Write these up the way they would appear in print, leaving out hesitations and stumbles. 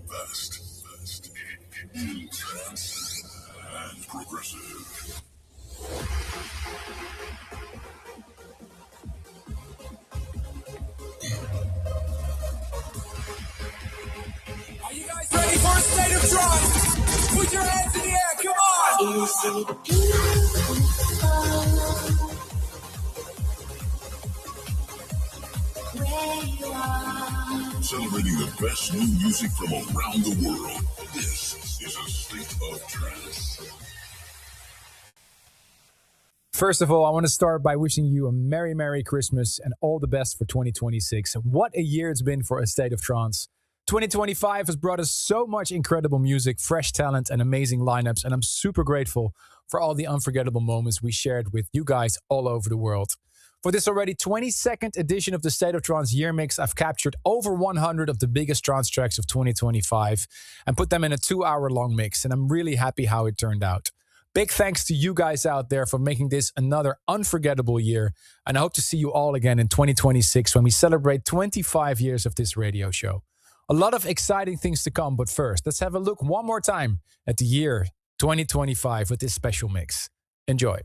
best in trance and progressive. Are you guys ready for a state of trance? Put your hands in the air, come on! Is it beautiful? Where you are. Celebrating the best new music from around the world. This is a state of trance. First of all, I want to start by wishing you a Merry, Merry Christmas and all the best for 2026. What a year it's been for A State of Trance. 2025 has brought us so much incredible music, fresh talent, and amazing lineups, and I'm super grateful for all the unforgettable moments we shared with you guys all over the world. For this already 22nd edition of the State of Trance Year Mix, I've captured over 100 of the biggest trance tracks of 2025 and put them in a 2-hour long mix, and I'm really happy how it turned out. Big thanks to you guys out there for making this another unforgettable year, and I hope to see you all again in 2026 when we celebrate 25 years of this radio show. A lot of exciting things to come, but first, let's have a look one more time at the year 2025 with this special mix. Enjoy.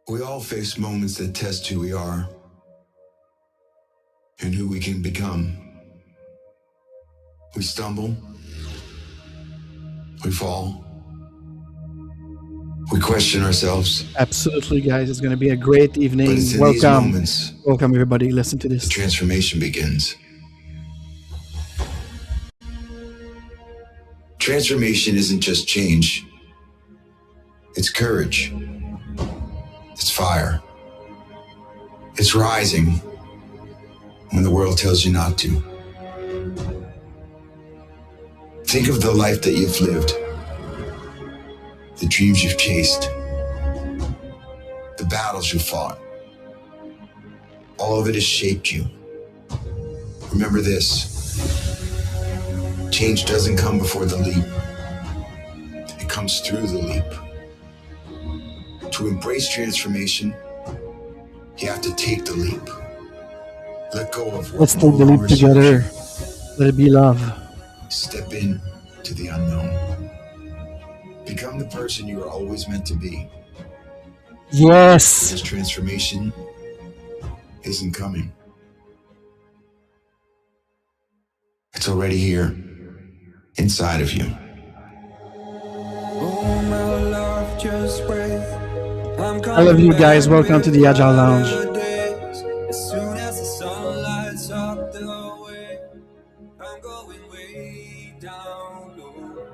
We all face moments that test who we are and who we can become. We stumble, we fall, we question ourselves. Absolutely, guys. It's going to be a great evening. But it's in these Welcome. moments Welcome, everybody. Listen to the this. transformation begins. Transformation isn't just change. It's courage. It's fire. It's rising when the world tells you not to. Think of the life that you've lived, the dreams you've chased, the battles you fought. All of it has shaped you. Remember this: change doesn't come before the leap. It comes through the leap. To embrace transformation, you have to take the leap. Let go of what Let's no take the leap longer serves together. Let it be love. you. Step in to the unknown. Become the person you are always meant to be. Yes. This transformation isn't coming. It's already here, inside of you. Oh, my love, just wait. I love you guys. Welcome to the Agile Lounge. As soon as the sun lights up the way, I'm going way down low.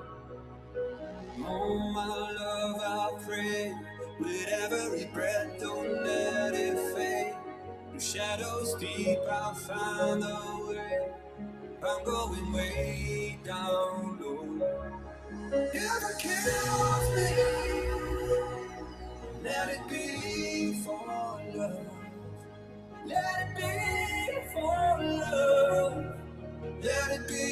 Oh, my love, I pray with every breath, don't let it fade. Through shadows deep, I'll find a way. I'm going way down low. Never kill me. Let it be for love. Let it be for love. Let it be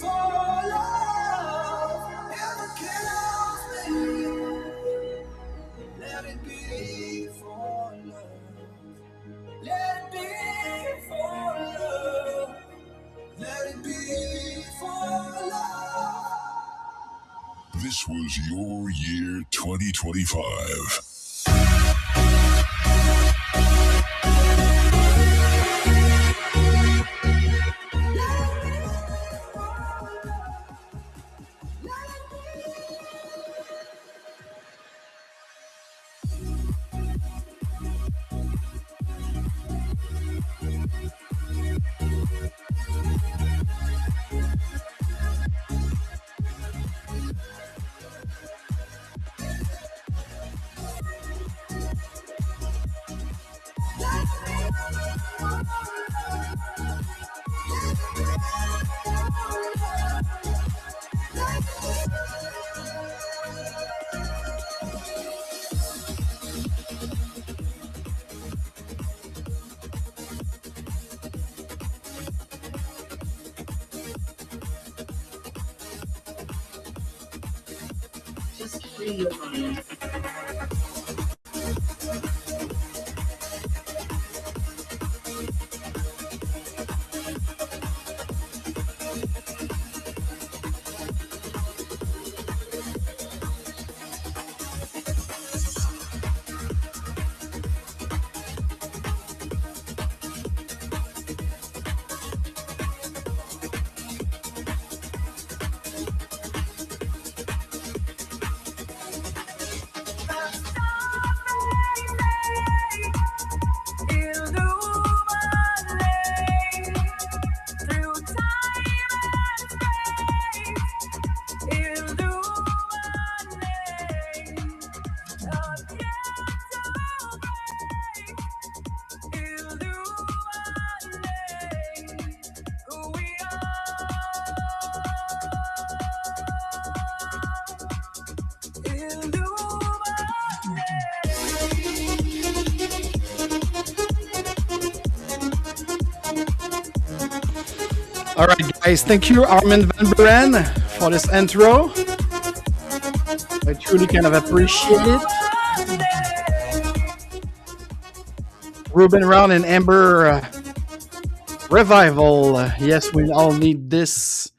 for love. Never kills me. Let it be for love. Let it be for love. Let it be for love. This was your year 2025. Just free your mind. All right, guys. Thank you, Armin van Buren, for this intro. I truly kind of appreciate it. Ruben Round and Amber revival. Yes, we all need this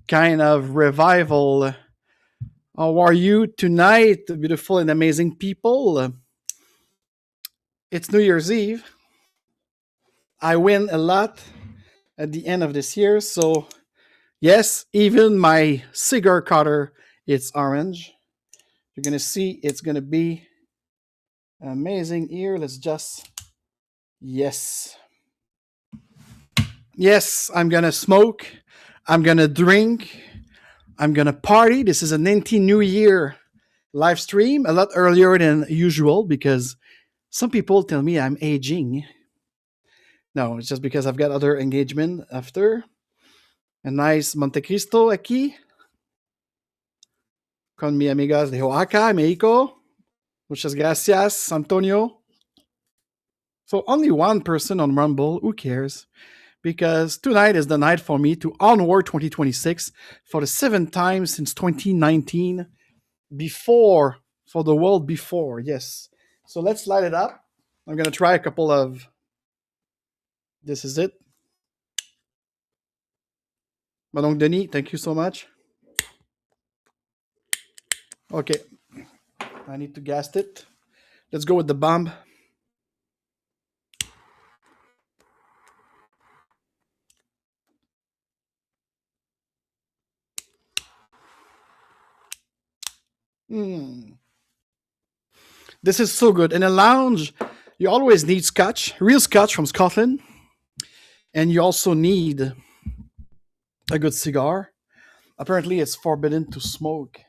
kind of revival. How are you tonight, beautiful and amazing people? It's New Year's Eve. I win a lot at the end of this year, so yes, even my cigar cutter, it's orange. You're gonna see it's gonna be amazing here. Let's just, yes, I'm gonna smoke, I'm gonna drink, I'm gonna party. This is an anti-New Year live stream, a lot earlier than usual because some people tell me I'm aging. No, it's just because I've got other engagement after. A nice Monte Cristo aquí. Con mi amigas de Oaxaca, Mexico. Muchas gracias, Antonio. So only one person on Rumble, who cares? Because tonight is the night for me to Onward 2026 for the 7th time since 2019. Before, for the world before, yes. So let's light it up. I'm going to try a couple of... This is it. Madame Denis, thank you so much. Okay. I need to gas it. Let's go with the bomb. This is so good. In a lounge, you always need scotch, real scotch from Scotland. And you also need a good cigar. Apparently, it's forbidden to smoke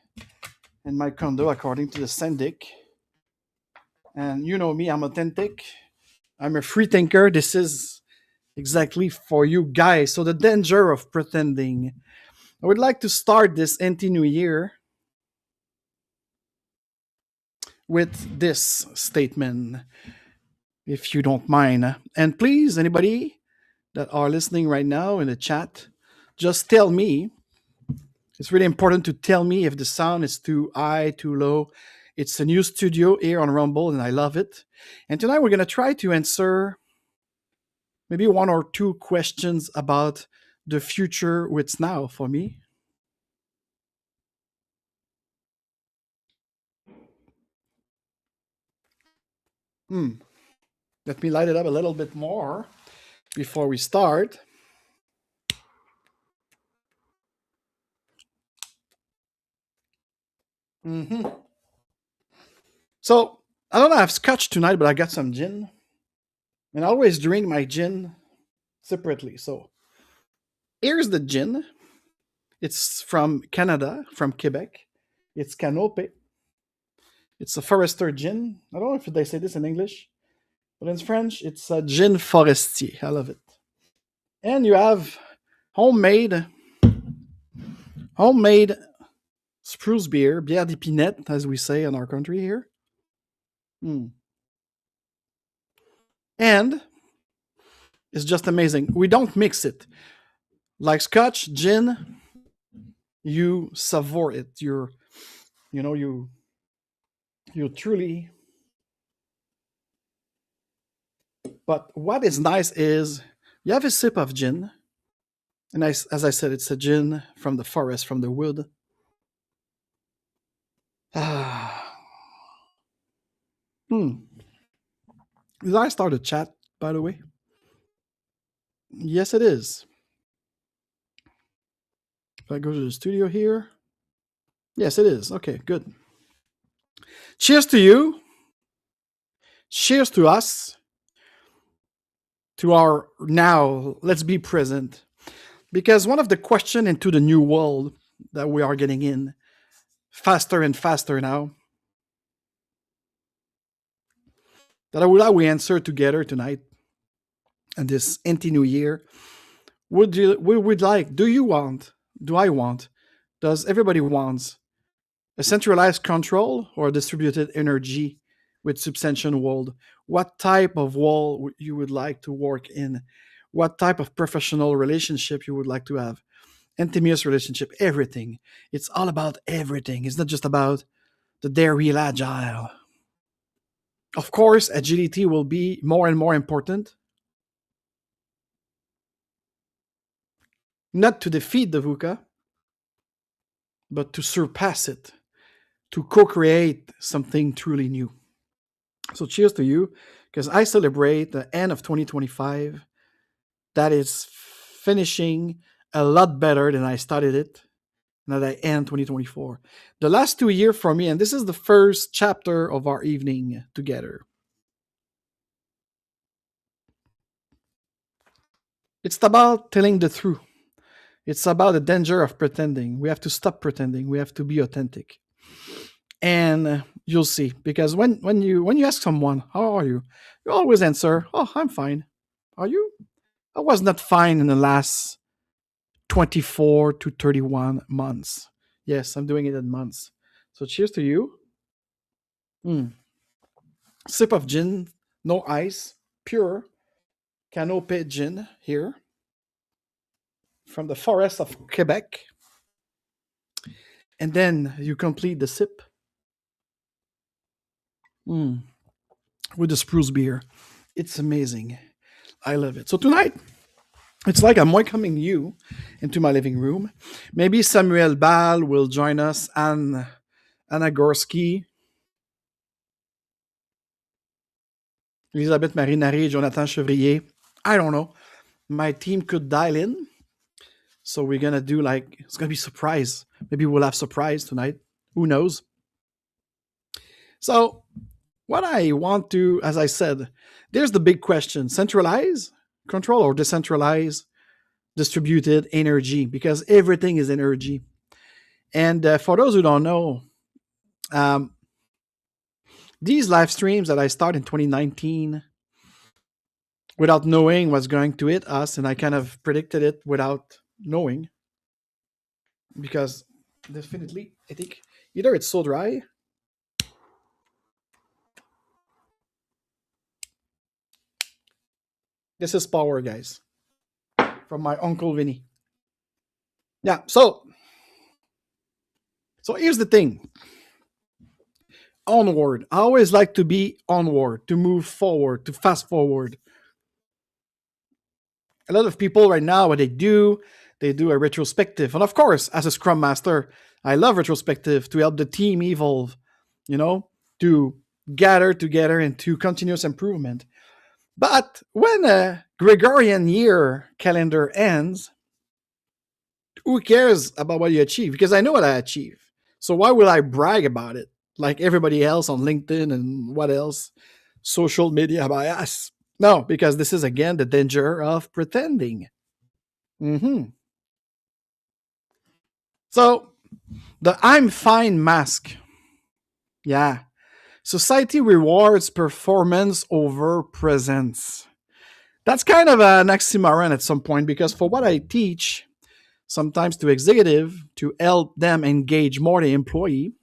in my condo, according to the syndic. And you know me, I'm authentic. I'm a free thinker. This is exactly for you guys. So the danger of pretending. I would like to start this anti-New Year with this statement, if you don't mind. And please, anybody that are listening right now in the chat, just tell me. It's really important to tell me if the sound is too high, too low. It's a new studio here on Rumble, and I love it. And tonight we're going to try to answer maybe one or two questions about the future, what's now for me. Let me light it up a little bit more before we start. So, I don't have scotch tonight, but I got some gin. And I always drink my gin separately. So, here's the gin. It's from Canada, from Quebec. It's Canopé. It's a Forester gin. I don't know if they say this in English, but in French, it's a gin forestier. I love it. And you have homemade spruce beer, bière d'épinette, as we say in our country here. And it's just amazing. We don't mix it. Like scotch, gin, you savor it. You truly... But what is nice is you have a sip of gin. And as I said, it's a gin from the forest, from the wood. Did I start a chat, by the way? Yes, it is. If I go to the studio here. Yes, it is. Okay, good. Cheers to you. Cheers to us. To our now, let's be present. Because one of the questions into the new world that we are getting in faster and faster now, that I would like we answer together tonight and this anti-New Year. Does everybody want a centralized control or distributed energy with substantial world? What type of world you would like to work in? what type of professional relationship you would like to have, intimate relationship, everything. It's all about everything. It's not just about the they're real agile. Of course, agility will be more and more important. Not to defeat the VUCA, but to surpass it, to co-create something truly new. So cheers to you, because I celebrate the end of 2025 that is finishing a lot better than I started it, and that I end 2024. The last 2 years for me, and this is the first chapter of our evening together. It's about telling the truth. It's about the danger of pretending. We have to stop pretending. We have to be authentic. And you'll see, because when you ask someone, how are you? You always answer, oh, I'm fine. Are you? I was not fine in the last 24 to 31 months. Yes, I'm doing it in months. So cheers to you. Sip of gin, no ice, pure canopé gin here from the forest of Quebec. And then you complete the sip with the spruce beer. It's amazing. I love it. So tonight, it's like I'm welcoming you into my living room. Maybe Samuel Ball will join us, and Anna Gorski, Elisabeth Marinari, Jonathan Chevrier. I don't know. My team could dial in. So we're going to do it's going to be surprise. Maybe we'll have surprise tonight. Who knows? So what I want to, as I said, there's the big question. Centralized control or decentralized distributed energy, because everything is energy. And for those who don't know, these live streams that I started in 2019 without knowing what's going to hit us, and I kind of predicted it without knowing, because definitely I think either it's so dry. This is power, guys, from my Uncle Vinny. Yeah, so here's the thing. Onward. I always like to be onward, to move forward, to fast forward. A lot of people right now, what they do a retrospective. And of course, as a Scrum Master, I love retrospective to help the team evolve, to gather together into continuous improvement. But when a Gregorian year calendar ends, who cares about what you achieve? Because I know what I achieve. So why would I brag about it like everybody else on LinkedIn and what else? Social media bias. No, because this is, again, the danger of pretending. So the I'm fine mask. Yeah. Society rewards performance over presence. That's kind of an oxymoron at some point, because for what I teach, sometimes to executive, to help them engage more the employee,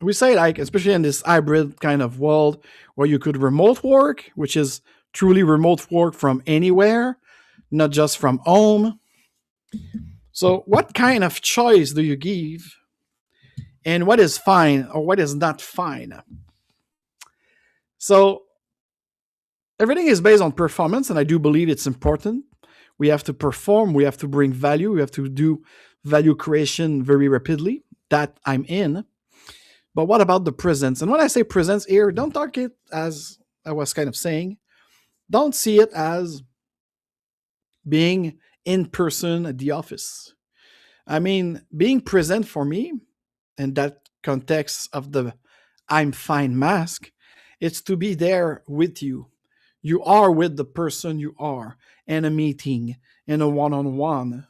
we say, especially in this hybrid kind of world where you could remote work, which is truly remote work from anywhere, not just from home. So what kind of choice do you give, and what is fine or what is not fine? So everything is based on performance, and I do believe it's important. We have to perform, we have to bring value, we have to do value creation very rapidly. That I'm in. But what about the presence? And when I say presence here, don't talk it as I was kind of saying. Don't see it as being in person at the office. I mean, being present for me, in that context of the I'm fine mask, it's to be there with you. You are with the person you are in a meeting, in a one-on-one.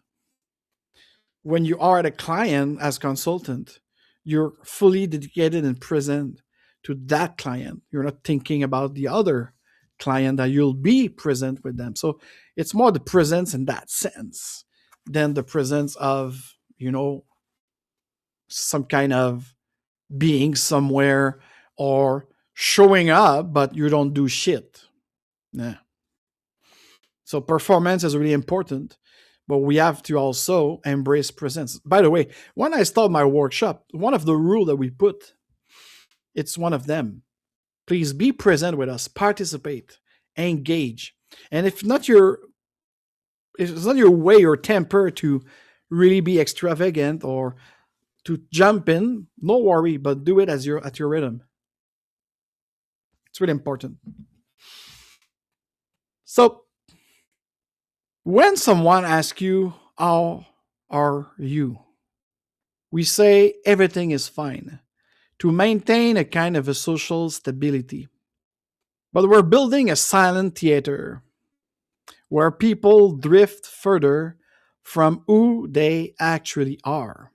When you are at a client as consultant, you're fully dedicated and present to that client. You're not thinking about the other client that you'll be present with them. So it's more the presence in that sense than the presence of, some kind of being somewhere or showing up, but you don't do shit. Yeah. So performance is really important, but we have to also embrace presence. By the way, when I start my workshop, one of the rules that we put, it's one of them. Please be present with us, participate, engage. And if it's not your way or temper to really be extravagant or to jump in, no worry, but do it as at your rhythm. It's really important. So when someone asks you, how are you? We say everything is fine to maintain a kind of a social stability. But we're building a silent theater where people drift further from who they actually are.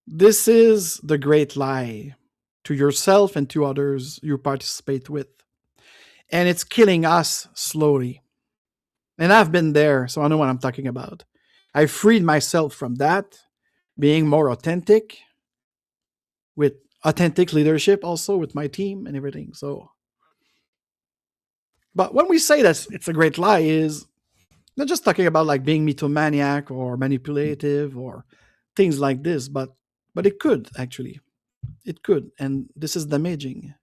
This is the great lie to yourself and to others you participate with. And it's killing us slowly. And I've been there, so I know what I'm talking about. I freed myself from that, being more authentic, with authentic leadership also with my team and everything. So, but when we say that it's a great lie, is not just talking about like being mythomaniac or manipulative or things like this, but it could actually. It could. And this is damaging.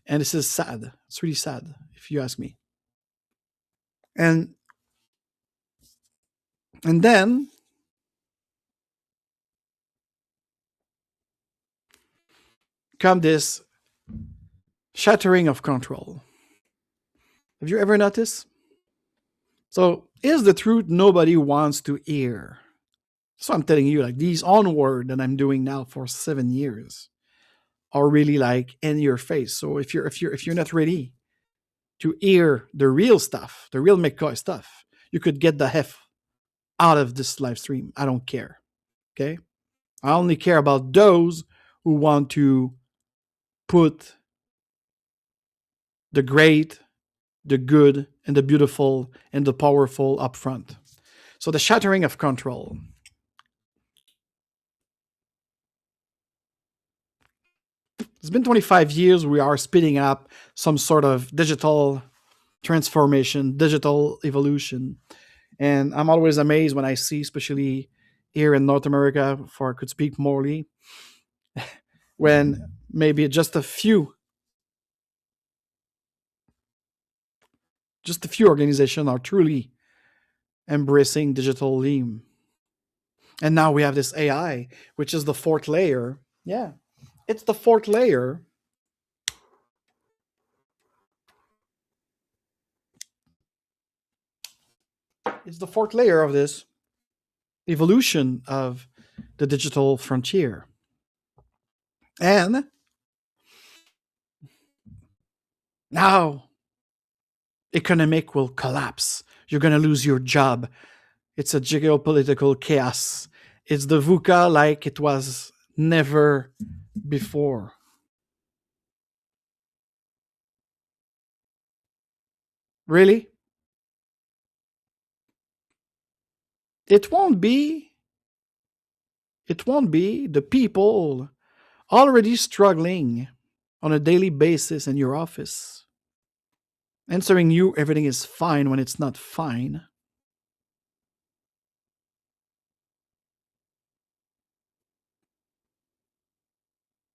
And this is sad. It's really sad, if you ask me. And then come this shattering of control. Have you ever noticed? So here's the truth nobody wants to hear. So I'm telling you, like these Onward that I'm doing now for 7 years are really like in your face. So if you're not ready to hear the real stuff, the real McCoy stuff, you could get the F out of this live stream. I don't care. Okay? I only care about those who want to put the great, the good, and the beautiful and the powerful up front. So the shattering of control. It's been 25 years. We are speeding up some sort of digital transformation, digital evolution. And I'm always amazed when I see, especially here in North America, for I could speak morely, when maybe just a few organizations are truly embracing digital lean. And now we have this AI, which is the fourth layer. Yeah, it's the fourth layer. It's the fourth layer of this evolution of the digital frontier. And now economic will collapse. You're going to lose your job. It's a geopolitical chaos. It's the VUCA like it was never before. Really? It won't be the people already struggling on a daily basis in your office, answering you everything is fine when it's not fine.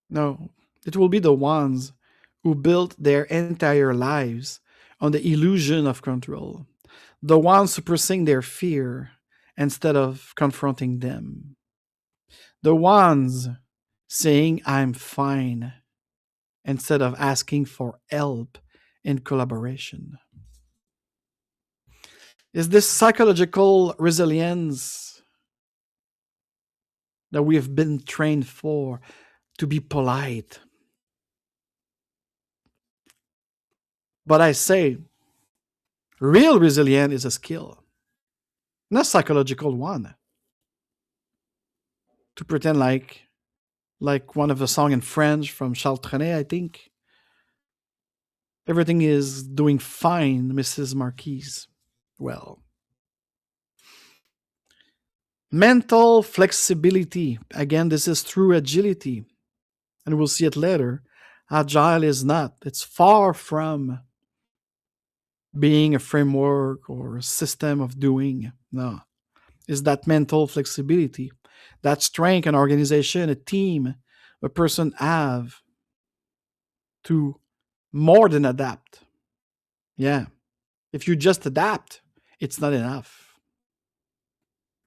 No, it will be the ones who built their entire lives on the illusion of control, the ones suppressing their fear instead of confronting them, the ones saying, I'm fine, instead of asking for help and collaboration. Is this psychological resilience that we have been trained for, to be polite? But I say, real resilience is a skill, not psychological one. To pretend like one of the song in French from Charles Trenet, I think. Everything is doing fine, Mrs. Marquise. Well, mental flexibility. Again, this is true agility. And we'll see it later. Agile is not. It's far from being a framework or a system of doing. No. It's that mental flexibility, that strength an organization, a team, a person have to more than adapt. Yeah. If you just adapt, it's not enough.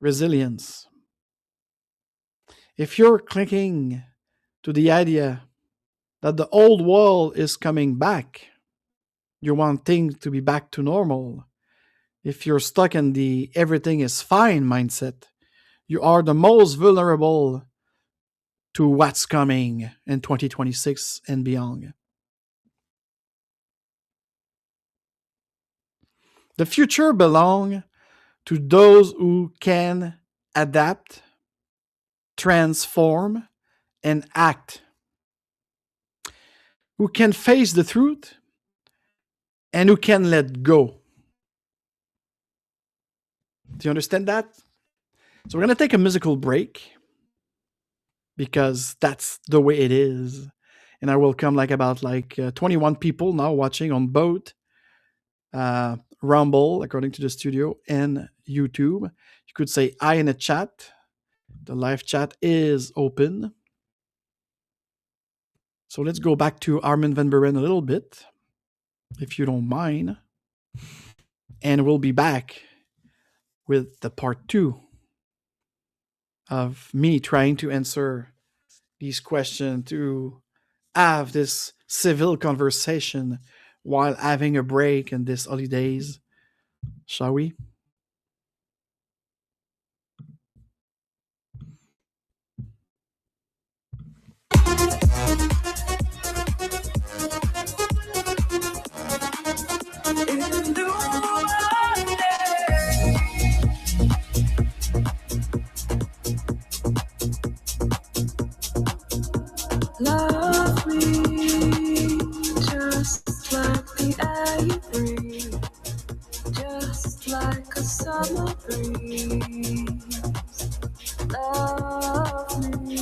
Resilience. If you're clicking to the idea that the old world is coming back, you want things to be back to normal. If you're stuck in the everything is fine mindset, you are the most vulnerable to what's coming in 2026 and beyond. The future belongs to those who can adapt, transform, and act, who can face the truth, and who can let go. Do you understand that? So we're going to take a musical break because that's the way it is. And I will come about 21 people now watching on both Rumble, according to the studio, and YouTube. You could say I in the chat. The live chat is open. So let's go back to Armin van Buuren a little bit, if you don't mind. And we'll be back with the part 2 of me trying to answer these questions, to have this civil conversation while having a break in these holidays. Shall we? Love me just like the air you breathe, just like a summer breeze. Love me,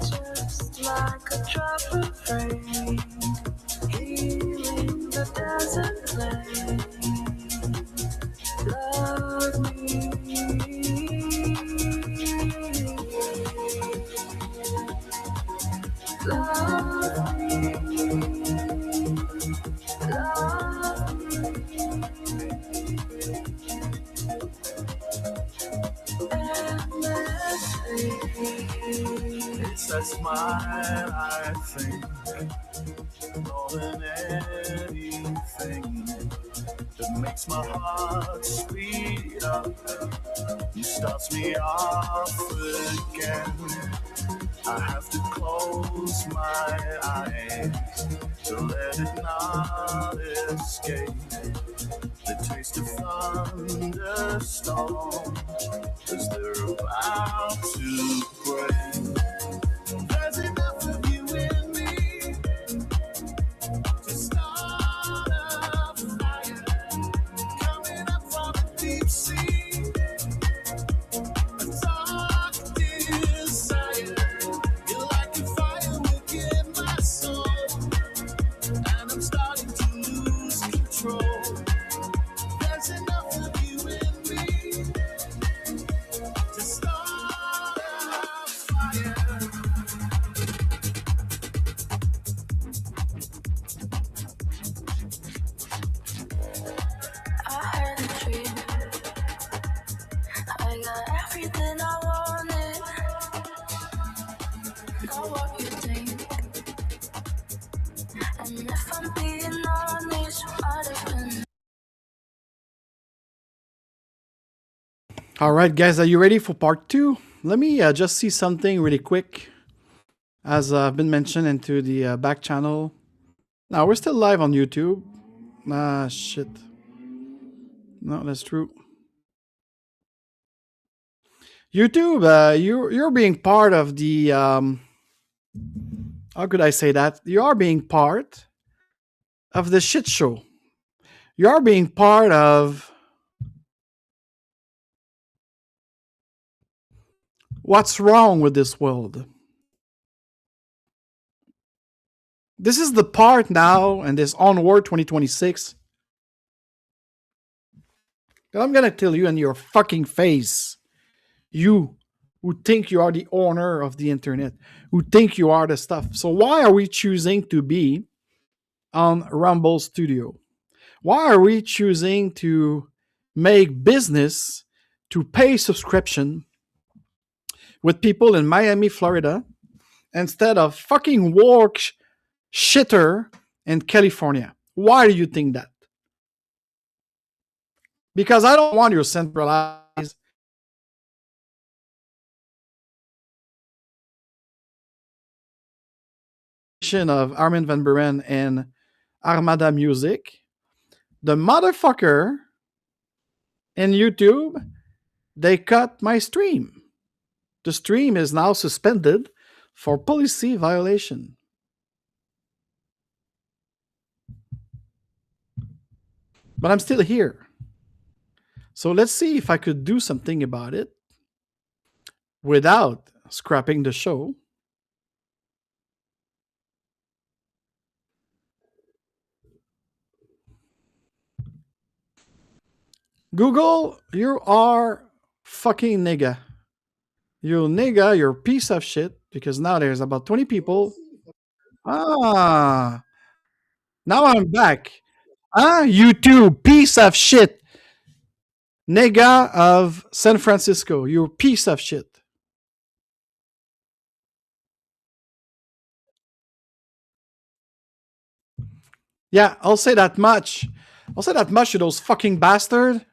just like a drop of rain, healing the desert plain. Love me. Love me, love me. It's that smile, I think, more than anything, that makes my heart speed up and starts me off again. I have to close my eyes to let it not escape. The taste of thunderstorm as they're about to break. There's enough of you in me to start a fire coming up from the deep sea. A dark desire. You're like a firework in my soul, and I'm starting to lose control. There's enough of you in me to start a fire. I had a dream. I got everything I wanted. Know what you think. And if I'm being honest, might have been. All right, guys, are you ready for part 2? Let me just see something really quick. As I've been mentioned into the back channel. Now, we're still live on YouTube. Ah, shit. No, that's true. YouTube, you're being part of the... how could I say that? You are being part of the shit show. You are being part of what's wrong with this world. This is the part now, and this Onward 2026, that I'm gonna tell you in your fucking face, you who think you are the owner of the internet, who think you are the stuff. So why are we choosing to be on Rumble Studio? Why are we choosing to make business to pay subscription with people in Miami, Florida, instead of fucking work shitter in California? Why do you think that? Because I don't want your centralized of Armin van Buren and Armada Music. The motherfucker in YouTube, they cut my stream. The stream is now suspended for policy violation. But I'm still here. So let's see if I could do something about it without scrapping the show. Google, you are fucking nigga. You nigga, you're a piece of shit, because now there's about 20 people. Ah, now I'm back. Ah, YouTube, piece of shit. Nigga of San Francisco, you piece of shit. Yeah, I'll say that much. I'll say that much to those fucking bastards.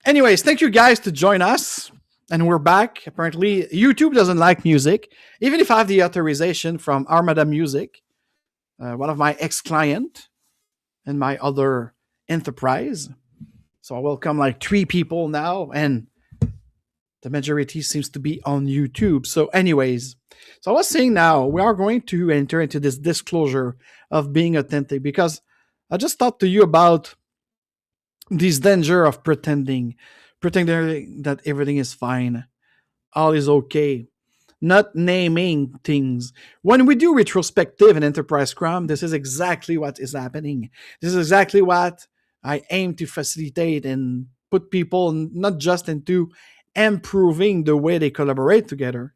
Anyways, thank you guys to join us. And we're back. Apparently, YouTube doesn't like music. Even if I have the authorization from Armada Music, one of my ex-client and my other enterprise. So I welcome like 3 people now, and the majority seems to be on YouTube. So anyways, so I was saying now, we are going to enter into this disclosure of being authentic, because I just talked to you about this danger of pretending that everything is fine, all is okay, not naming things. When we do retrospective in Enterprise Scrum, this is exactly what is happening. This is exactly what I aim to facilitate and put people not just into improving the way they collaborate together,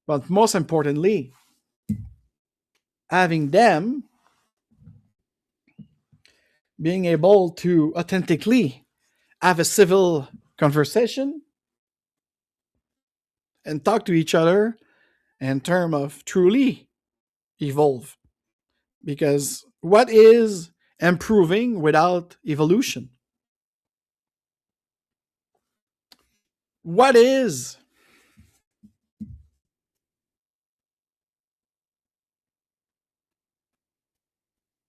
but most importantly, having them being able to authentically have a civil conversation and talk to each other in terms of truly evolve. Because what is improving without evolution? What is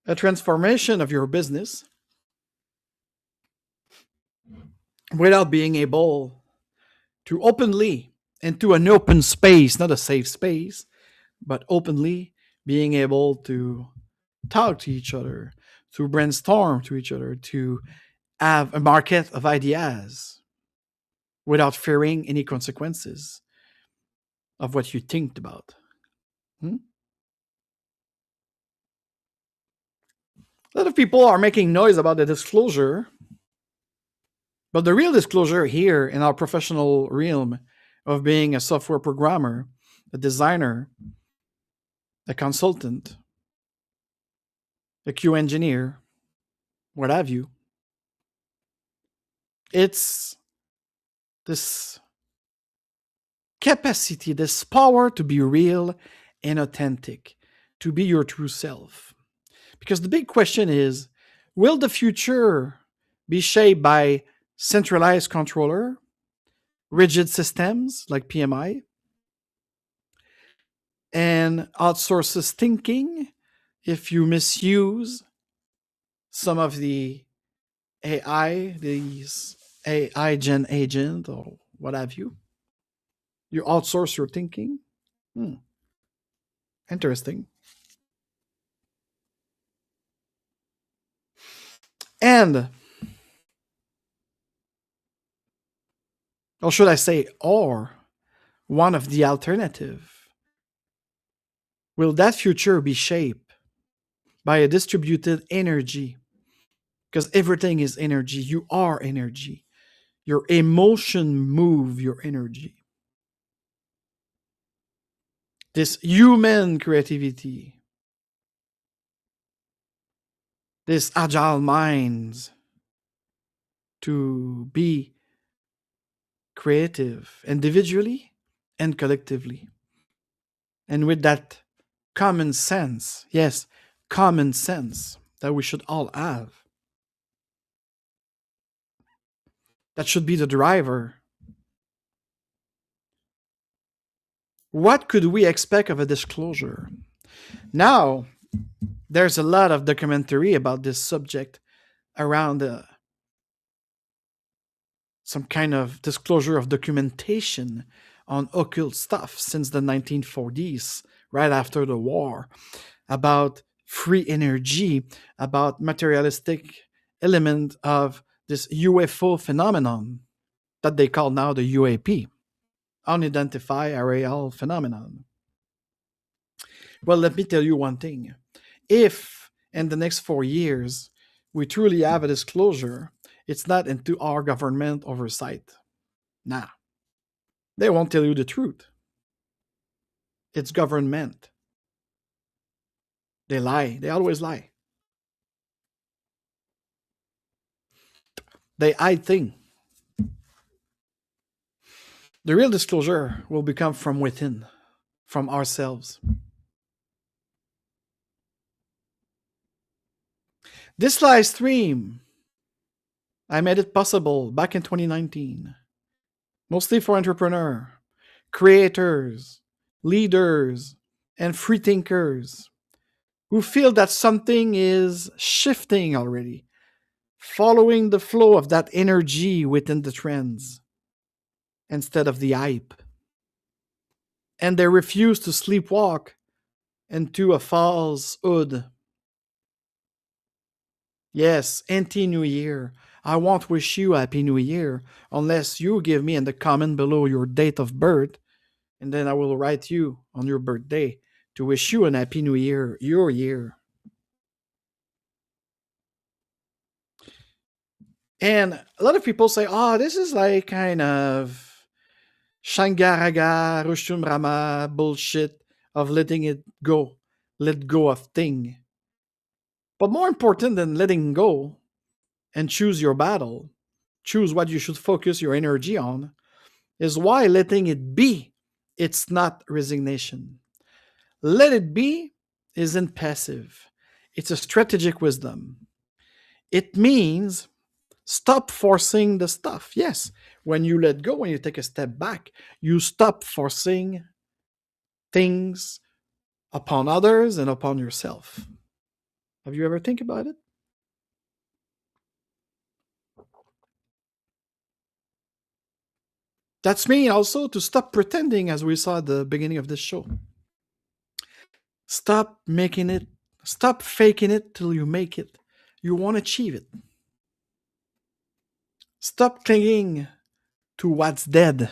a transformation of your business without being able to openly, into an open space, not a safe space, but openly being able to talk to each other, to brainstorm to each other, to have a market of ideas without fearing any consequences of what you think about? A lot of people are making noise about the disclosure, but the real disclosure here in our professional realm of being a software programmer, a designer, a consultant, a Q engineer, what have you, it's this capacity, this power to be real and authentic, to be your true self. Because the big question is, will the future be shaped by centralized controller, rigid systems like PMI, and outsources thinking if you misuse some of the AI, these AI gen agent or what have you? You outsource your thinking? Interesting. And, or should I say, or one of the alternative will that future be shaped by a distributed energy? Because everything is energy. You are energy. Your emotion move your energy. This human creativity, this agile minds to be creative individually and collectively. And with that common sense, yes, common sense that we should all have. That should be the driver. What could we expect of a disclosure? Now, there's a lot of documentary about this subject around some kind of disclosure of documentation on occult stuff since the 1940s, right after the war, about free energy, about materialistic element of this UFO phenomenon that they call now the UAP, unidentified aerial phenomenon. Well, let me tell you one thing. If in the next 4 years we truly have a disclosure, it's not into our government oversight. Nah. They won't tell you the truth. It's government. They lie. They always lie. They hide things. The real disclosure will become from within, from ourselves. This live stream, I made it possible back in 2019, mostly for entrepreneurs, creators, leaders, and free thinkers who feel that something is shifting already, following the flow of that energy within the trends instead of the hype. And they refuse to sleepwalk into a falsehood. Yes, anti-New Year. I won't wish you a Happy New Year unless you give me in the comment below your date of birth, and then I will write you on your birthday to wish you an Happy New Year, your year. And a lot of people say, oh, this is like kind of Shangaraga, Rushum Rama bullshit of letting it go, let go of thing. But more important than letting go and choose your battle, choose what you should focus your energy on, is why letting it be, it's not resignation. Let it be isn't passive. It's a strategic wisdom. It means stop forcing the stuff. Yes, when you let go, when you take a step back, you stop forcing things upon others and upon yourself. Have you ever think about it? That's me also to stop pretending, as we saw at the beginning of this show. Stop making it, stop faking it till you make it. You won't achieve it. Stop clinging to what's dead.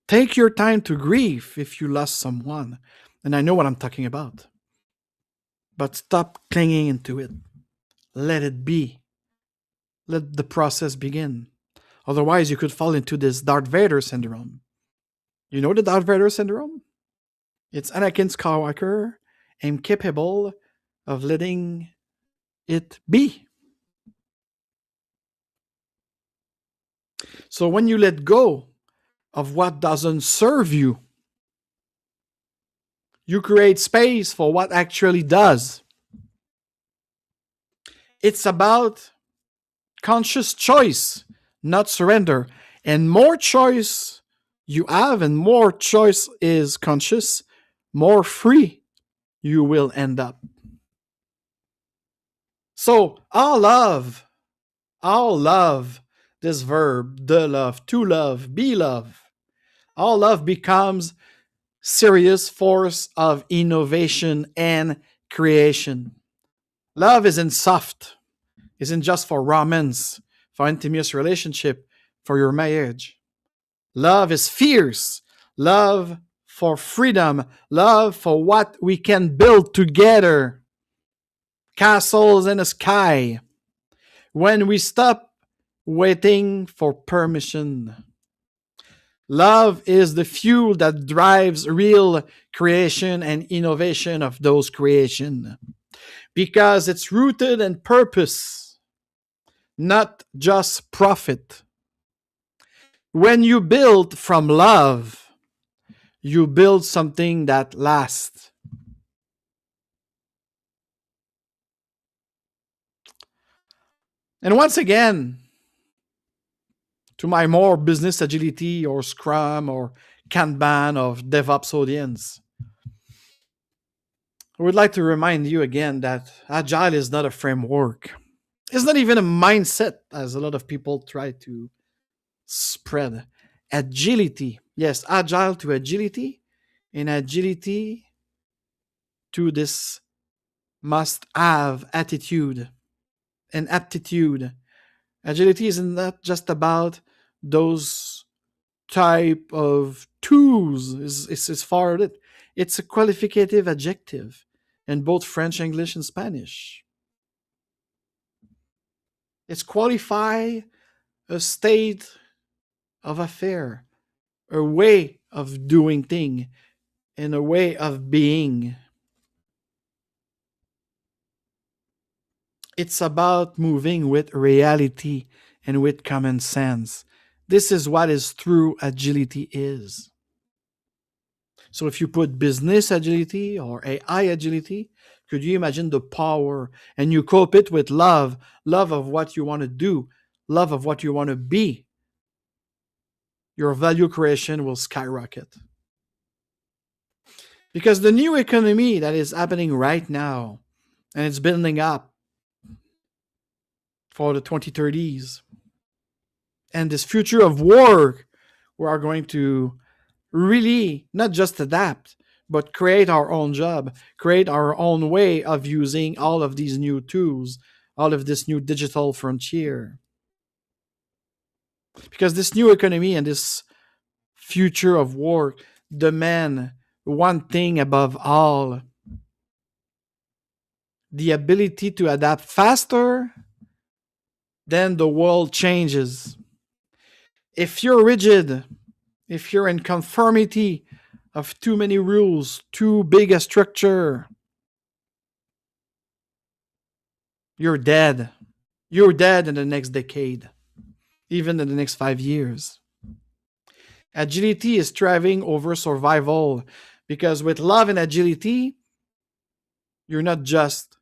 Take your time to grieve if you lost someone. And I know what I'm talking about. But stop clinging into it. Let it be. Let the process begin. Otherwise, you could fall into this Darth Vader syndrome. You know the Darth Vader syndrome? It's Anakin Skywalker incapable of letting it be. So when you let go of what doesn't serve you, you create space for what actually does. It's about conscious choice, not surrender. And more choice you have and more choice is conscious, more free you will end up. So all love, this verb, the love, to love, be love, all love becomes serious force of innovation and creation. Love isn't soft, isn't just for romance, for intimate relationship, for your marriage. Love is fierce. Love for freedom, love for what we can build together, castles in the sky, when we stop waiting for permission. Love is the fuel that drives real creation and innovation of those creation, because it's rooted in purpose, not just profit. When you build from love, you build something that lasts. And once again, to my more business agility or Scrum or Kanban or DevOps audience, I would like to remind you again that Agile is not a framework. It's not even a mindset, as a lot of people try to spread. Agility, yes, Agile to agility, and agility to this must-have attitude and aptitude. Agility is not just about those type of tools. It's far it. It's a qualificative adjective in both French, English, and Spanish. It's qualify a state of affair, a way of doing thing, and a way of being. It's about moving with reality and with common sense. This is what is true agility is. So if you put business agility or AI agility, could you imagine the power? And you cope it with love, love of what you want to do, love of what you want to be. Your value creation will skyrocket. Because the new economy that is happening right now, and it's building up for the 2030s, and this future of work, we are going to really not just adapt, but create our own job, create our own way of using all of these new tools, all of this new digital frontier. Because this new economy and this future of work demand one thing above all: the ability to adapt faster than the world changes. If you're rigid, if you're in conformity of too many rules, too big a structure, you're dead. You're dead in the next decade, even in the next 5 years. Agility is striving over survival, because with love and agility, you're not just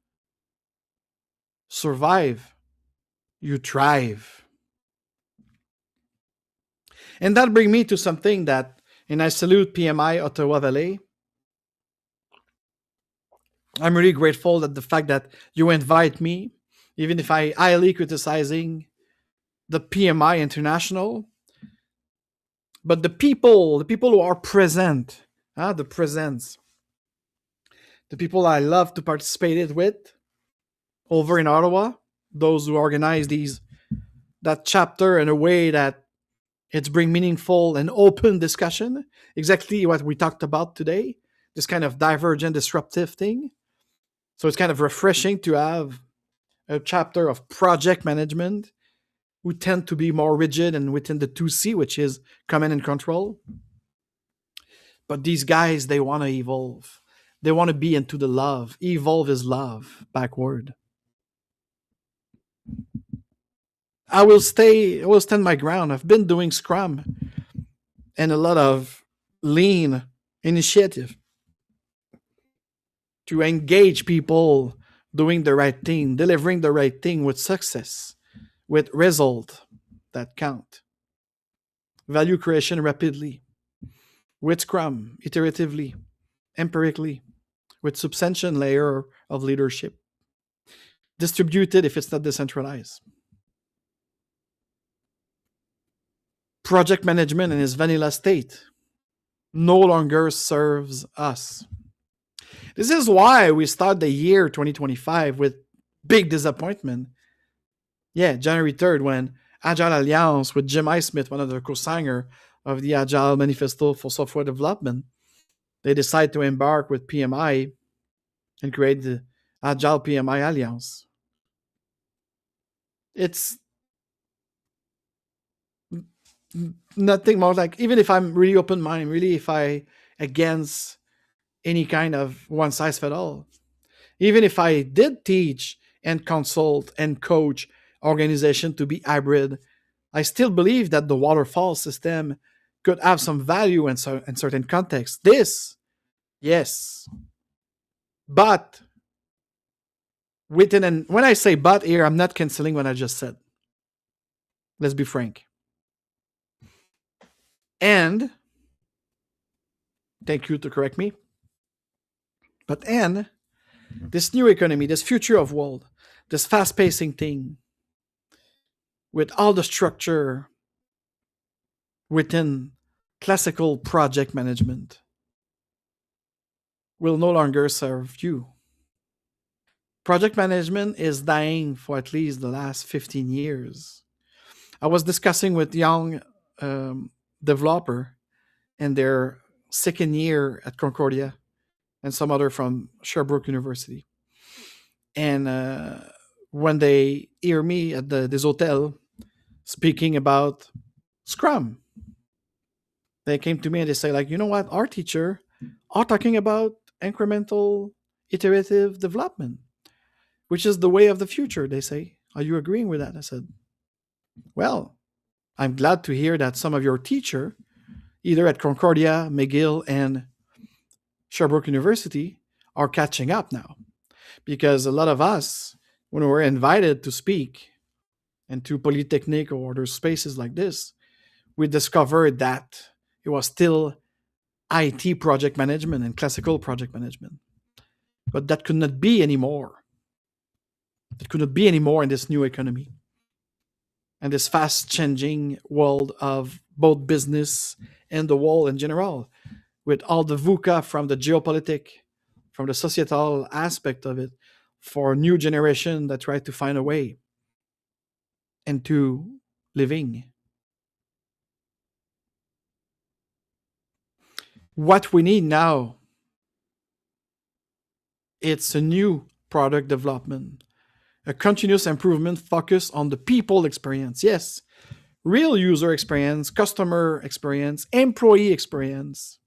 survive, you thrive. And that brings me to something that, and I salute PMI Ottawa Valley. I'm really grateful that the fact that you invite me, even if I highly criticizing the PMI International, but the people who are present, the presence, the people I love to participate with over in Ottawa, those who organize that chapter in a way that it's bring meaningful and open discussion, exactly what we talked about today, this kind of divergent, disruptive thing. So it's kind of refreshing to have a chapter of project management who tend to be more rigid and within the 2C, which is command and control. But these guys, they want to evolve. They want to be into the love. Evolve is love, backward. I will stand my ground. I've been doing Scrum and a lot of lean initiative to engage people doing the right thing, delivering the right thing with success, with result that count. Value creation rapidly, with Scrum, iteratively, empirically, with substantial layer of leadership. Distributed if it's not decentralized. Project management in its vanilla state no longer serves us. This is why we start the year 2025 with big disappointment. Yeah, January 3rd, when Agile Alliance with Jim Highsmith, one of the co-signers of the Agile Manifesto for Software Development, they decide to embark with PMI and create the Agile PMI Alliance. It's nothing more like, even if I'm really open minded, really if I against any kind of one size fit all, even if I did teach and consult and coach organization to be hybrid, I still believe that the waterfall system could have some value in certain contexts. This, yes, but when I say but here, I'm not canceling what I just said. Let's be frank. And thank you to correct me. But this new economy, this future of world, this fast-pacing thing, with all the structure within classical project management, will no longer serve you. Project management is dying for at least the last 15 years. I was discussing with young developer in their second year at Concordia and some other from Sherbrooke University. And when they hear me at this hotel speaking about Scrum, they came to me and they say, like, you know what, our teacher are talking about incremental iterative development, which is the way of the future. They say, are you agreeing with that? I said, well, I'm glad to hear that some of your teacher, either at Concordia, McGill, and Sherbrooke University, are catching up now. Because a lot of us, when we were invited to speak into Polytechnic or other spaces like this, we discovered that it was still IT project management and classical project management. But that could not be anymore. It could not be anymore in this new economy and this fast-changing world of both business and the world in general, with all the VUCA from the geopolitic, from the societal aspect of it, for a new generation that try to find a way into living. What we need now, it's a new product development, a continuous improvement focus on the people experience. Yes, real user experience, customer experience, employee experience,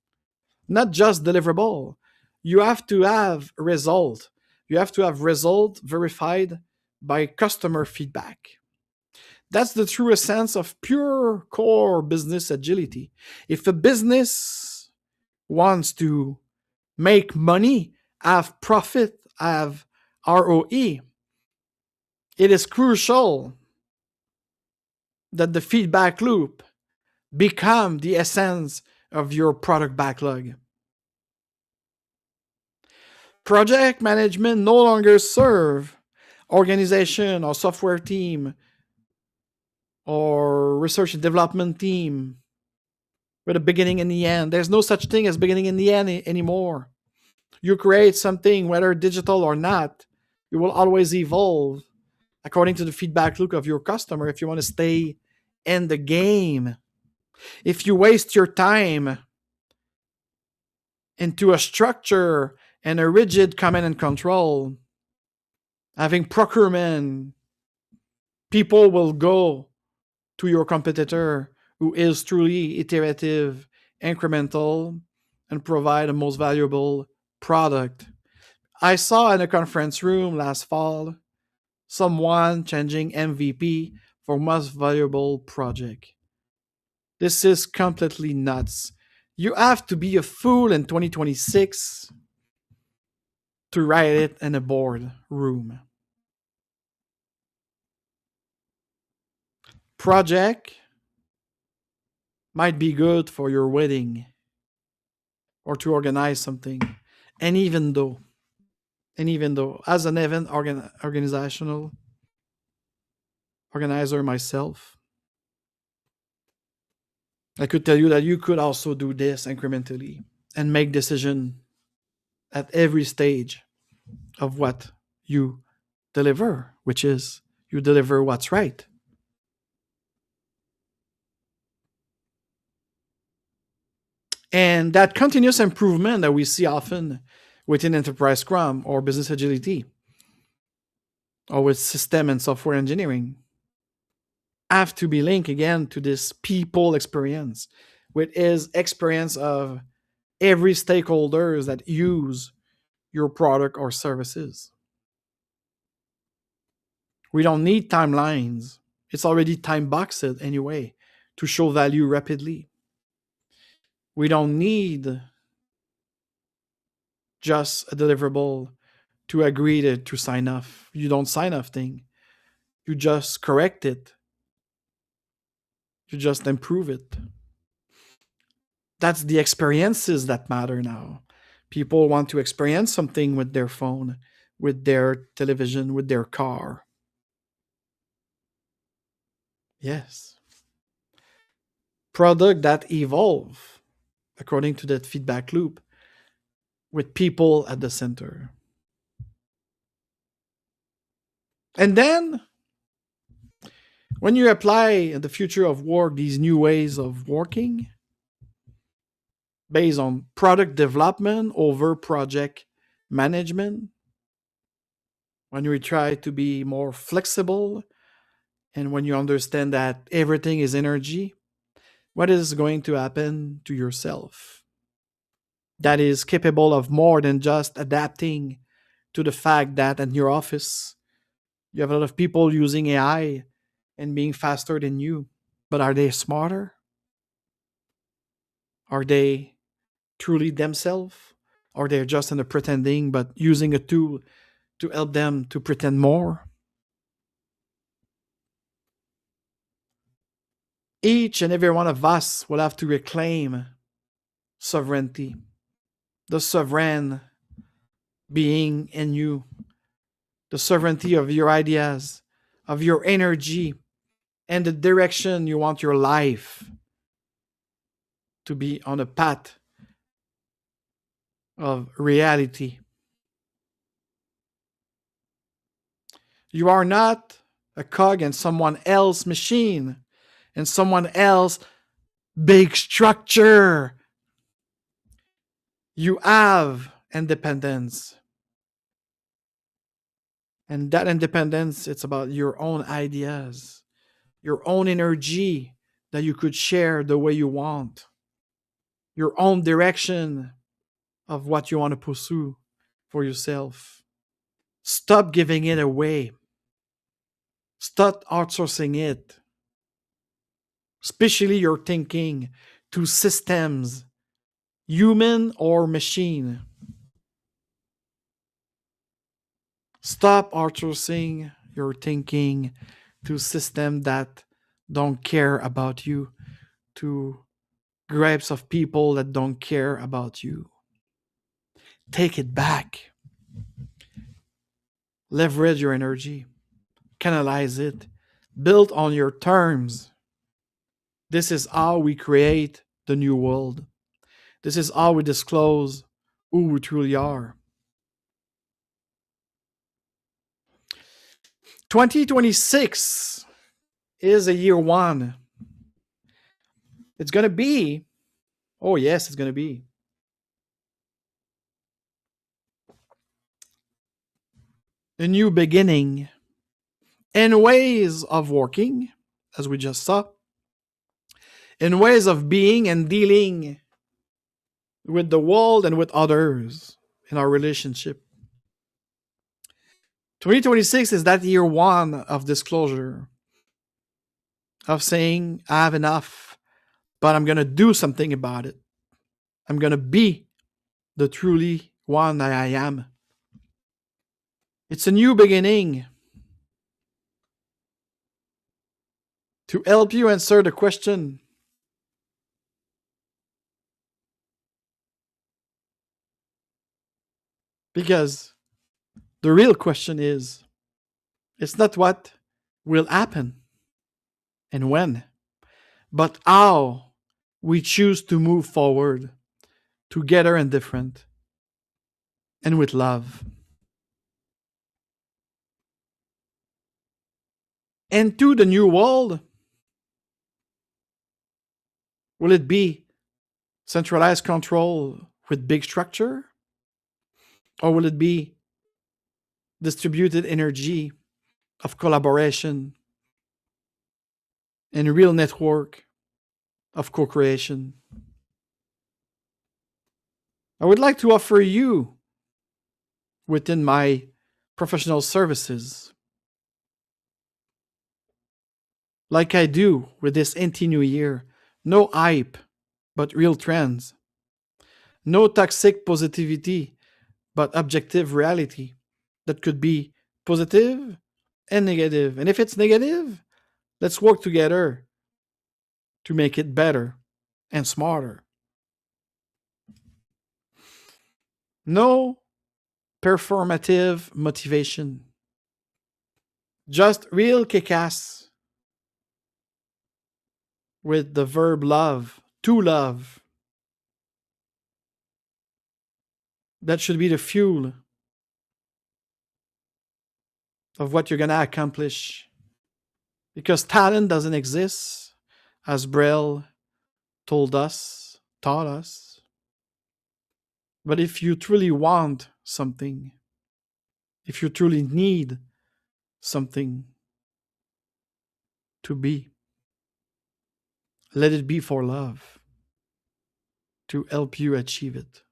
not just deliverable. You have to have result. You have to have result verified by customer feedback. That's the true essence of pure core business agility. If a business wants to make money, have profit, have ROE, it is crucial that the feedback loop become the essence of your product backlog. Project management no longer serve organization or software team or research and development team with a beginning and the end. There's no such thing as beginning and the end anymore. You create something, whether digital or not, it will always evolve according to the feedback loop of your customer if you want to stay in the game. If you waste your time into a structure and a rigid command and control, having procurement, people will go to your competitor who is truly iterative, incremental, and provide the most valuable product. I saw in a conference room last fall someone changing MVP for most valuable project. This is completely nuts. You have to be a fool in 2026 to write it in a board room. Project might be good for your wedding or to organize something. And even though, as an event organizational organizer myself, I could tell you that you could also do this incrementally and make decision at every stage of what you deliver, which is you deliver what's right. And that continuous improvement that we see often within enterprise Scrum or business agility or with system and software engineering have to be linked again to this people experience, with his experience of every stakeholders that use your product or services. We don't need timelines. It's already time boxed anyway to show value rapidly. We don't need just a deliverable to agree to sign off. You don't sign off thing. You just correct it. You just improve it. That's the experiences that matter now. People want to experience something with their phone, with their television, with their car. Yes. Product that evolve according to that feedback loop with people at the center. And then when you apply in the future of work these new ways of working based on product development over project management, when you try to be more flexible, and when you understand that everything is energy, what is going to happen to yourself that is capable of more than just adapting to the fact that in your office you have a lot of people using AI and being faster than you? But are they smarter? Are they truly themselves? Or they're just in the pretending but using a tool to help them to pretend more? Each and every one of us will have to reclaim sovereignty, the sovereign being in you, the sovereignty of your ideas, of your energy, and the direction you want your life to be on a path of reality. You are not a cog in someone else's machine, in someone else's big structure. You have independence. And that independence, it's about your own ideas, your own energy that you could share the way you want, your own direction of what you want to pursue for yourself. Stop giving it away. Stop outsourcing it, especially your thinking, to systems, human or machine. Stop outsourcing your thinking to systems that don't care about you, to groups of people that don't care about you. Take it back. Leverage your energy. Canalize it. Build on your terms. This is how we create the new world. This is how we disclose who we truly are. 2026 is a year one. It's going to be, oh yes, it's going to be a new beginning in ways of working, as we just saw, in ways of being and dealing with the world and with others in our relationship. 2026 is that year one of disclosure, of saying, I have enough, but I'm going to do something about it. I'm going to be the truly one that I am. It's a new beginning to help you answer the question, because the real question is, it's not what will happen and when, but how we choose to move forward together and different and with love. And to the new world, will it be Centralized control with big structure? Or will it be distributed energy of collaboration and a real network of co-creation? I would like to offer you, within my professional services, like I do with this anti-New Year, no hype, but real trends. No toxic positivity, but objective reality that could be positive and negative. And if it's negative, let's work together to make it better and smarter. No performative motivation, just real kick-ass with the verb love, to love. That should be the fuel of what you're going to accomplish. Because talent doesn't exist, as Brel taught us. But if you truly want something, if you truly need something to be, let it be for love to help you achieve it.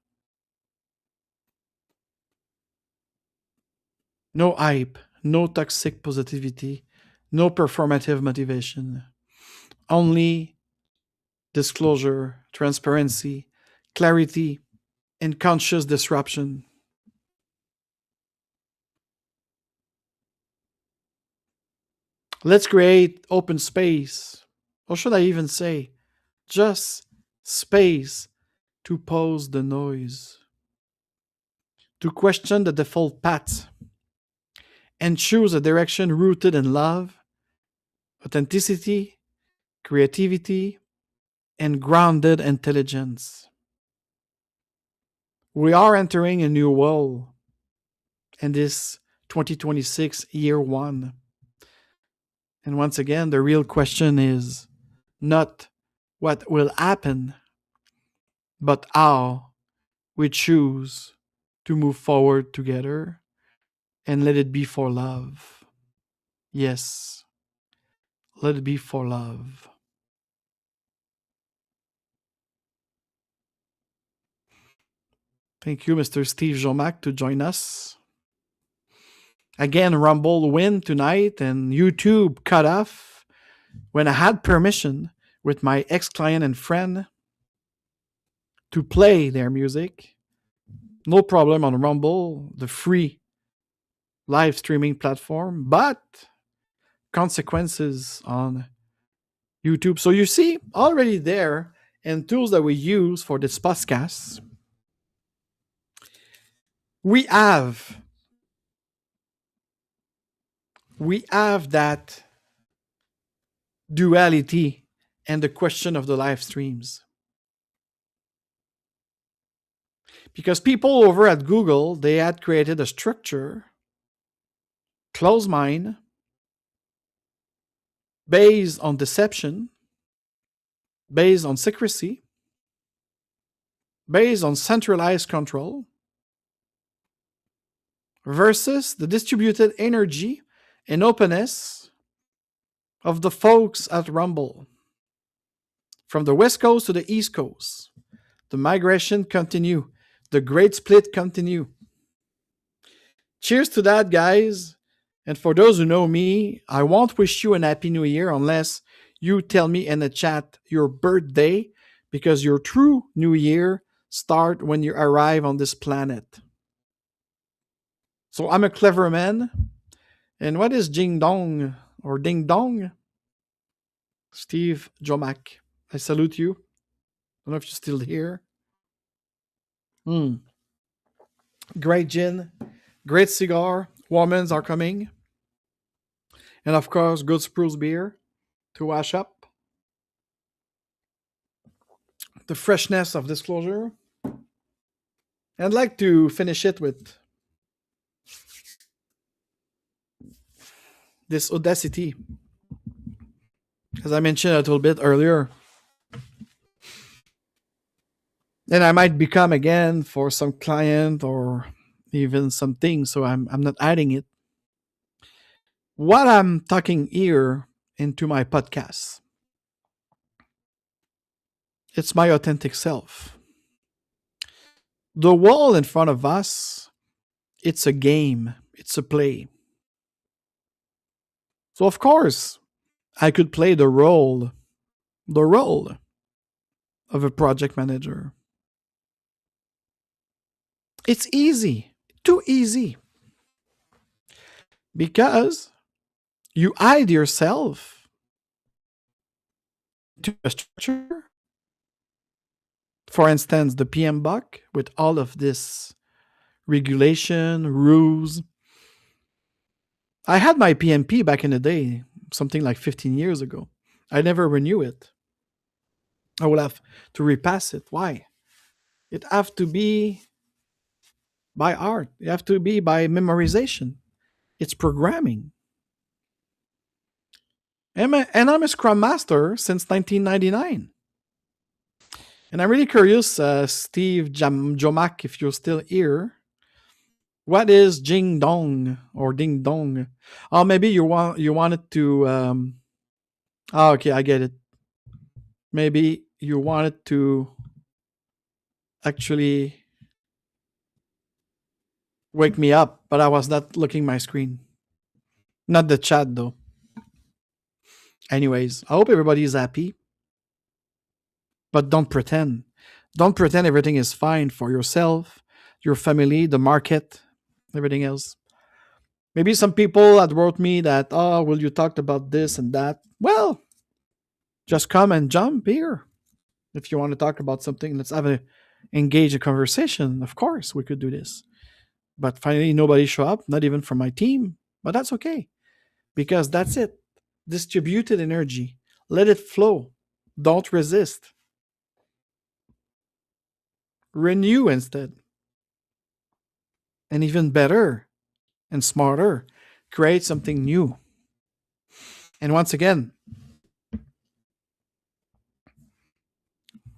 No hype, no toxic positivity, no performative motivation. Only disclosure, transparency, clarity, and conscious disruption. Let's create open space, or should I even say, just space to pause the noise, to question the default path, and choose a direction rooted in love, authenticity, creativity, and grounded intelligence. We are entering a new world in this 2026 year one. And once again, the real question is not what will happen, but how we choose to move forward together and let it be for love. Yes, let it be for love. Thank you, Mr. Steve Jomac, to join us. Again, Rumble win tonight and YouTube cut off when I had permission with my ex-client and friend to play their music. No problem on Rumble, the free live streaming platform, but consequences on YouTube. So you see, already there, and tools that we use for this podcast, we have that duality and the question of the live streams. Because people over at Google, they had created a structure, closed mind, based on deception, based on secrecy, based on centralized control, versus the distributed energy and openness of the folks at Rumble. From the West Coast to the East Coast, the migration continue, the great split continue. Cheers to that, guys. And for those who know me, I won't wish you an happy new year unless you tell me in the chat your birthday, because your true new year start when you arrive on this planet. So I'm a clever man. And what is Jing Dong or Ding Dong? Steve Jomac, I salute you. I don't know if you're still here. Great gin, great cigar. Womans are coming. And of course, good spruce beer to wash up the freshness of disclosure. I'd like to finish it with this audacity. As I mentioned a little bit earlier, And I might become again for some client or even something. So I'm not adding it. What I'm talking here into my podcast, it's my authentic self. The wall in front of us, it's a game, it's a play. So of course, I could play the role of a project manager. It's easy, too easy. Because you hide yourself to a structure. For instance, the PM buck with all of this regulation, rules. I had my PMP back in the day, something like 15 years ago. I never renew it. I will have to repass it. Why? It have to be by art. It have to be by memorization. It's programming. And I'm a Scrum Master since 1999. And I'm really curious, Steve Jomak, if you're still here. What is Jing Dong or Ding Dong? Oh, maybe you wanted to. Oh, okay, I get it. Maybe you wanted to actually wake me up, but I was not looking my screen. Not the chat though. Anyways, I hope everybody is happy. But don't pretend. Don't pretend everything is fine for yourself, your family, the market, everything else. Maybe some people had wrote me that, oh, will you talk about this and that? Well, just come and jump here. If you want to talk about something, let's engage a conversation. Of course, we could do this. But finally, nobody show up, not even from my team. But that's okay. Because that's it. Distributed energy. Let it flow. Don't resist. Renew instead. And even better and smarter, create something new. And once again,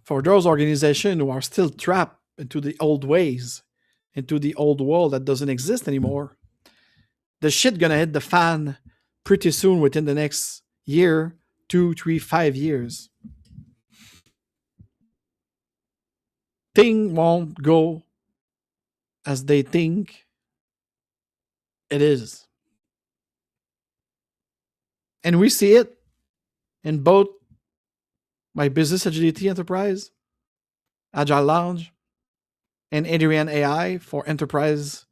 for those organizations who are still trapped into the old ways, into the old world that doesn't exist anymore, the shit gonna hit the fan pretty soon within the next year, 2, 3, 5 years. Thing won't go as they think it is. And we see it in both my business agility enterprise, Agile Lounge, and Adrian AI for enterprise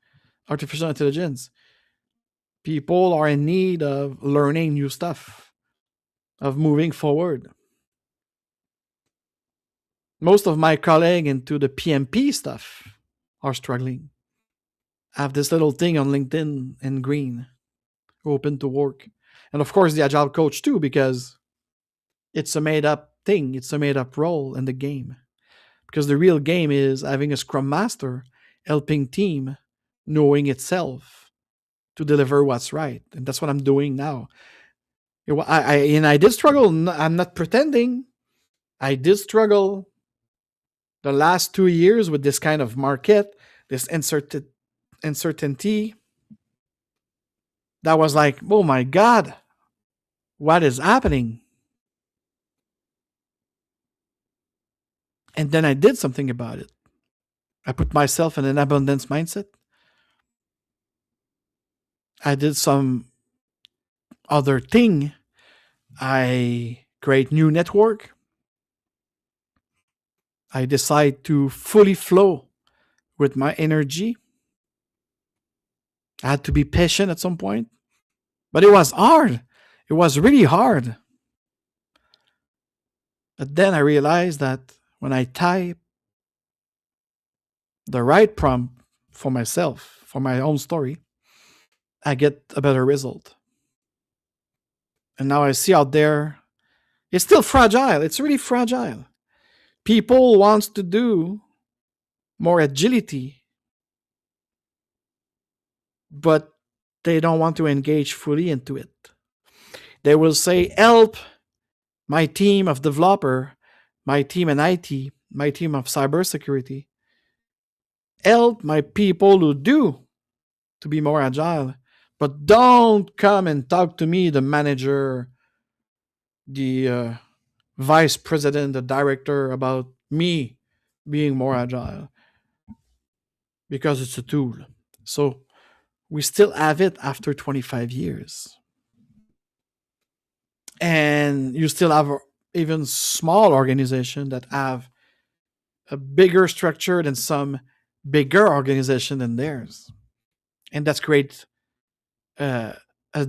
artificial intelligence. People are in need of learning new stuff, of moving forward. Most of my colleagues into the PMP stuff are struggling. I have this little thing on LinkedIn in green, open to work. And of course, the Agile coach too, because it's a made up thing. It's a made up role in the game. Because the real game is having a Scrum Master helping team knowing itself to deliver what's right. And that's what I'm doing now. I did struggle. I'm not pretending. I did struggle the last 2 years with this kind of market, this uncertainty. That was like, oh my God, what is happening? And then I did something about it. I put myself in an abundance mindset. I did some other thing. I create new network. I decide to fully flow with my energy. I had to be patient at some point, but it was hard. It was really hard. But then I realized that when I type the right prompt for myself, for my own story, I get a better result. And now I see out there, it's still fragile. It's really fragile. People want to do more agility, but they don't want to engage fully into it. They will say, help my team of developer, my team in IT my team of cybersecurity, help my people who do to be more agile. But don't come and talk to me, the manager, the vice president, the director, about me being more agile, because it's a tool. So we still have it after 25 years. And you still have even small organizations that have a bigger structure than some bigger organization than theirs. And that's great. A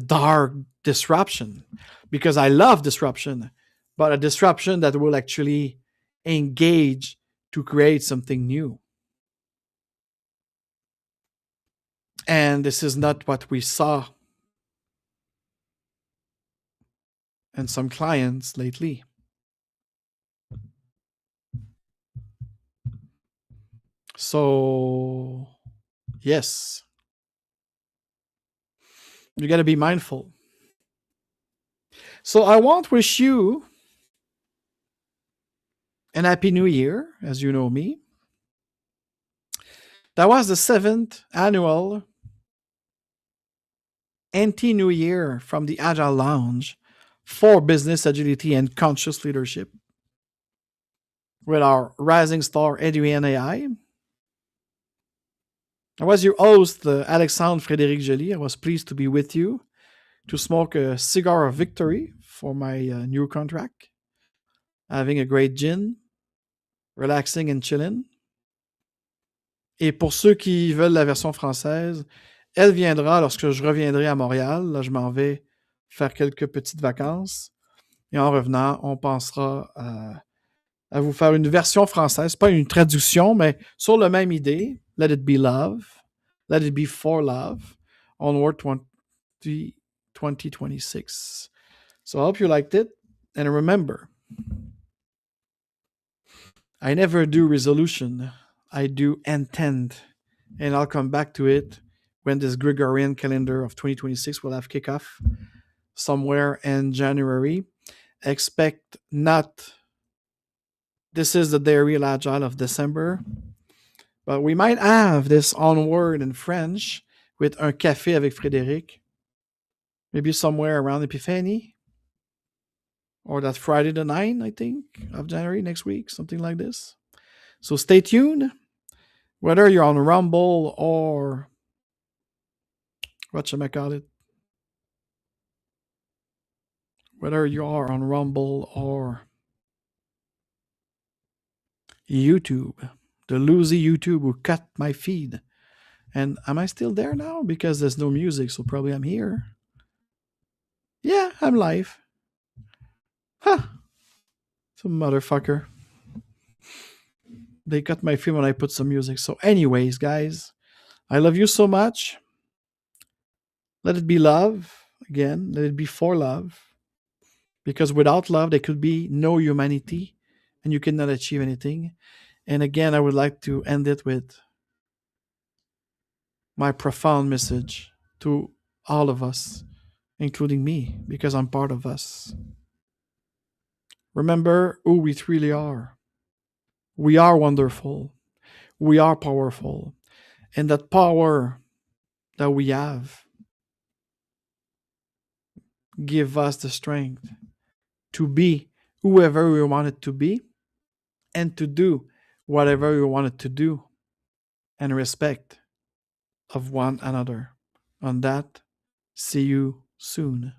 dark disruption, because I love disruption, but a disruption that will actually engage to create something new. And this is not what we saw in some clients lately. So, yes, you got to be mindful. So I want to wish you an happy new year, as you know me. That was the 7th annual anti-New Year from the Agile Lounge for business agility and conscious leadership with our rising star, Adrienne AI. I was your host, Alexandre Frédéric Joly. I was pleased to be with you to smoke a cigar of victory for my new contract, having a great gin, relaxing and chilling. Et pour ceux qui veulent la version française, elle viendra lorsque je reviendrai à Montréal. Là, je m'en vais faire quelques petites vacances. Et en revenant, on pensera à vous faire une version française. Pas une traduction, mais sur la même idée. Let it be love. Let it be for love. Onward 2026. So I hope you liked it. And remember, I never do resolution. I do intent. And I'll come back to it when this Gregorian calendar of 2026 will have kickoff somewhere in January. Expect not, this is the Dairy Agile of December, but we might have this Onward in French with un café avec Frédéric, maybe somewhere around Epiphany, or that Friday the 9th, I think, of January next week, something like this. So stay tuned. Whether you're on Rumble or whatchamacallit, whether you are on Rumble or YouTube, the Lucy YouTube who cut my feed. And am I still there now? Because there's no music, so probably I'm here. Yeah, I'm live. Huh. Some motherfucker. They cut my feed when I put some music. So anyways, guys, I love you so much. Let it be love. Again, let it be for love. Because without love, there could be no humanity and you cannot achieve anything. And again, I would like to end it with my profound message to all of us, including me, because I'm part of us. Remember who we truly are. We are wonderful. We are powerful. And that power that we have give us the strength to be whoever we wanted to be and to do whatever we wanted to do and respect of one another. On that, see you soon.